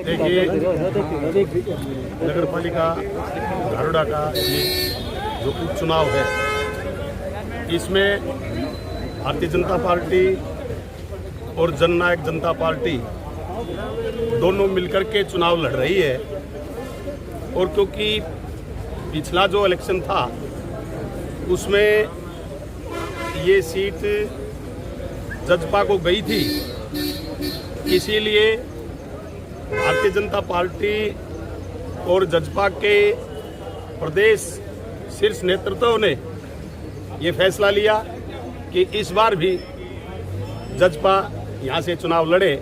देखिए, नगर पालिका धारोड़ा का ये जो उपचुनाव है, इसमें भारतीय जनता पार्टी और जननायक जनता पार्टी दोनों मिलकर के चुनाव लड़ रही है। और क्योंकि पिछला जो इलेक्शन था उसमें ये सीट जजपा को गई थी, इसीलिए भारतीय जनता पार्टी और जजपा के प्रदेश शीर्ष नेतृत्व ने ये फैसला लिया कि इस बार भी जजपा यहाँ से चुनाव लड़े।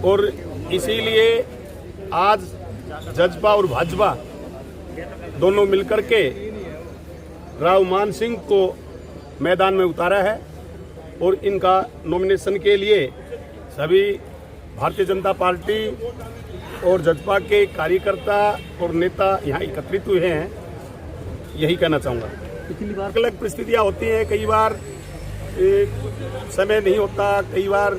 और इसीलिए आज जजपा और भाजपा दोनों मिलकर के राव मान सिंह को मैदान में उतारा है और इनका नॉमिनेशन के लिए सभी भारतीय जनता पार्टी और जजपा के कार्यकर्ता और नेता यहाँ एकत्रित हुए हैं। यही कहना चाहूँगा। पिछली बार अलग परिस्थितियाँ होती हैं, कई बार समय नहीं होता, कई बार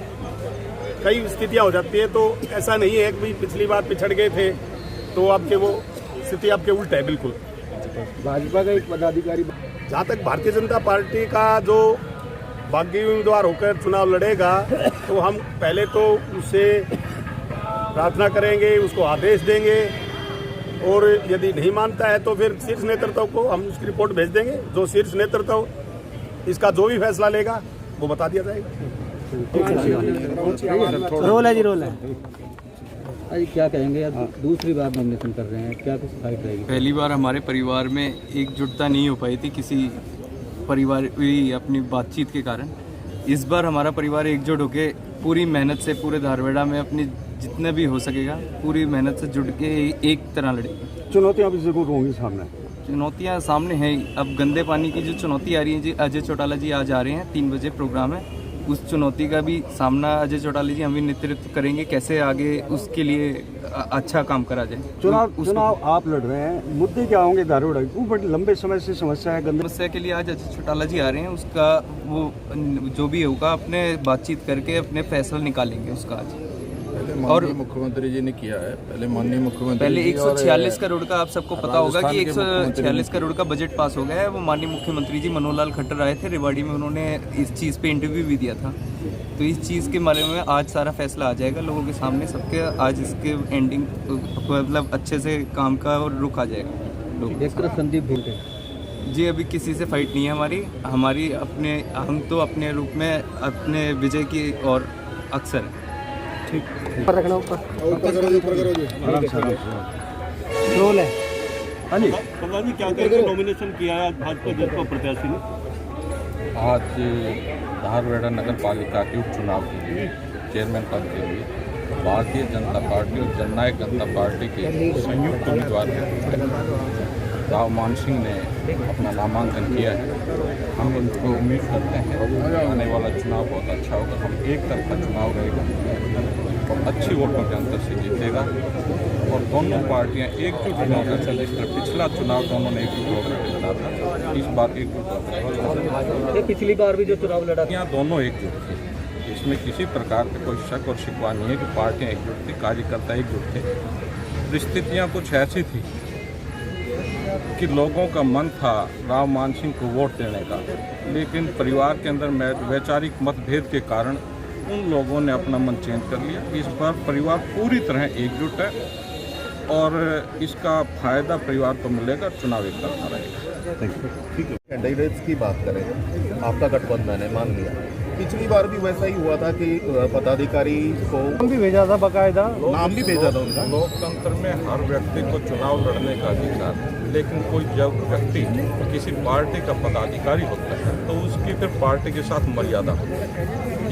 कई स्थितियाँ हो जाती है। तो ऐसा नहीं है कि पिछली बार पिछड़ गए थे तो आपके वो स्थिति आपके उल्टा है। बिल्कुल भाजपा का एक पदाधिकारी, जहाँ तक भारतीय जनता पार्टी का जो बागी उम्मीदवार होकर चुनाव लड़ेगा तो हम पहले तो उससे प्रार्थना करेंगे, उसको आदेश देंगे और यदि नहीं मानता है तो फिर शीर्ष नेतृत्व को हम उसकी रिपोर्ट भेज देंगे। जो शीर्ष नेतृत्व इसका जो भी फैसला लेगा वो बता दिया जाएगा। रोल है जी, रोल है। अरे क्या कहेंगे, दूसरी बार नॉमिनेशन कर रहे हैं, क्या कुछ फाइट रहेगी? पहली बार हमारे परिवार में एकजुटता नहीं हो पाई थी किसी परिवार अपनी बातचीत के कारण। इस बार हमारा परिवार एकजुट होकर पूरी मेहनत से पूरे धारवाड़ा में अपनी जितना भी हो सकेगा पूरी मेहनत से जुट के एक तरह लड़ेगी। चुनौतियाँ भी जरूर होंगी सामने। चुनौतियाँ सामने हैं। अब गंदे पानी की जो चुनौती आ रही है जी, अजय चौटाला जी आज आ रहे हैं, 3 बजे प्रोग्राम है। उस चुनौती का भी सामना अजय चौटाला जी हम भी नेतृत्व करेंगे, कैसे आगे उसके लिए अच्छा काम करा जाए। चुनाव आप लड़ रहे हैं, मुद्दे क्या होंगे धारवाड़ा की? बड़े लंबे समय से समस्या है, गंदे समस्या के लिए आज अजय चौटाला जी आ रहे हैं। उसका वो जो भी होगा अपने बातचीत करके अपने फैसला निकालेंगे उसका आज। और मुख्यमंत्री जी ने किया है, पहले 146 करोड़ का आप सबको पता होगा कि 146 करोड़ का बजट पास हो गया है। वो माननीय मुख्यमंत्री जी मनोहर लाल खट्टर आए थे रेवाड़ी में, उन्होंने इस चीज़ पे इंटरव्यू भी दिया था। तो इस चीज़ के बारे में आज सारा फैसला आ जाएगा लोगों के सामने सबके। आज इसके एंडिंग मतलब अच्छे से काम का और रुक आ जाएगा। संदीप भूल जी अभी किसी से फाइट नहीं है हमारी अपने, हम तो अपने रूप में अपने विजय की और अक्सर ठीक रखना ऊपर रोल है। हाँ जी, क्या कहेंगे, नॉमिनेशन किया है भाजपा जजपा प्रत्याशी ने? आज धारवाड़ा नगर पालिका के उपचुनाव के लिए चेयरमैन पद के लिए भारतीय जनता पार्टी और जननायक जनता पार्टी के संयुक्त उम्मीदवार राव मान सिंह ने अपना नामांकन किया है। हम इनको उम्मीद करते हैं आने वाला चुनाव बहुत अच्छा होगा। हम एक तरफा चुनाव रहेगा और अच्छी वोटों के अंतर से जीतेगा और दोनों पार्टियां एकजुट होकर चले। इस तरह पिछला चुनाव दोनों ने एकजुट होकर लड़ा था, इस बार एकजुट होकर। पिछली बार भी जो चुनाव लड़ा यहाँ दोनों एकजुट थे, इसमें किसी प्रकार का कोई शक और शिकवा नहीं है कि पार्टियाँ एकजुट थी, कार्यकर्ता एकजुट थे। परिस्थितियाँ कुछ ऐसी थी कि लोगों का मन था राव मान सिंह को वोट देने का, लेकिन परिवार के अंदर वैचारिक मतभेद के कारण उन लोगों ने अपना मन चेंज कर लिया। इस बार परिवार पूरी तरह एकजुट है और इसका फायदा परिवार को मिलेगा। चुनाव एक तरफा रहेगा। ठीक है, कैंडिडेट्स की बात करें, आपका गठबंधन है, मान लिया पिछली बार भी वैसा ही हुआ था कि पदाधिकारी को नाम भी भेजा था, बाकायदा नाम भी भेजा था उनका। लोकतंत्र में हर व्यक्ति को चुनाव लड़ने का अधिकार है, लेकिन कोई जब व्यक्ति किसी पार्टी का पदाधिकारी होता है तो उसकी फिर पार्टी के साथ मर्यादा होती है।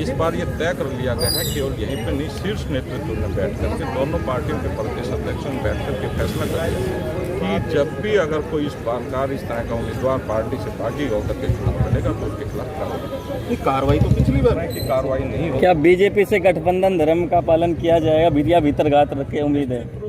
इस बार ये तय कर लिया गया है केवल यहीं पर नहीं, शीर्ष नेतृत्व में बैठ करके दोनों पार्टियों के प्रदेश अध्यक्ष में बैठ करके फैसला कर लिया कि जब भी अगर कोई इस बार इस तरह का उम्मीदवार पार्टी से बागी होकर के चुनाव लड़ेगा तो उसके खिलाफ कार्रवाई तो पिछली बार की कार्रवाई नहीं होगी। क्या बीजेपी से गठबंधन धर्म का पालन किया जाएगा? भीतर घात रखे उम्मीद है।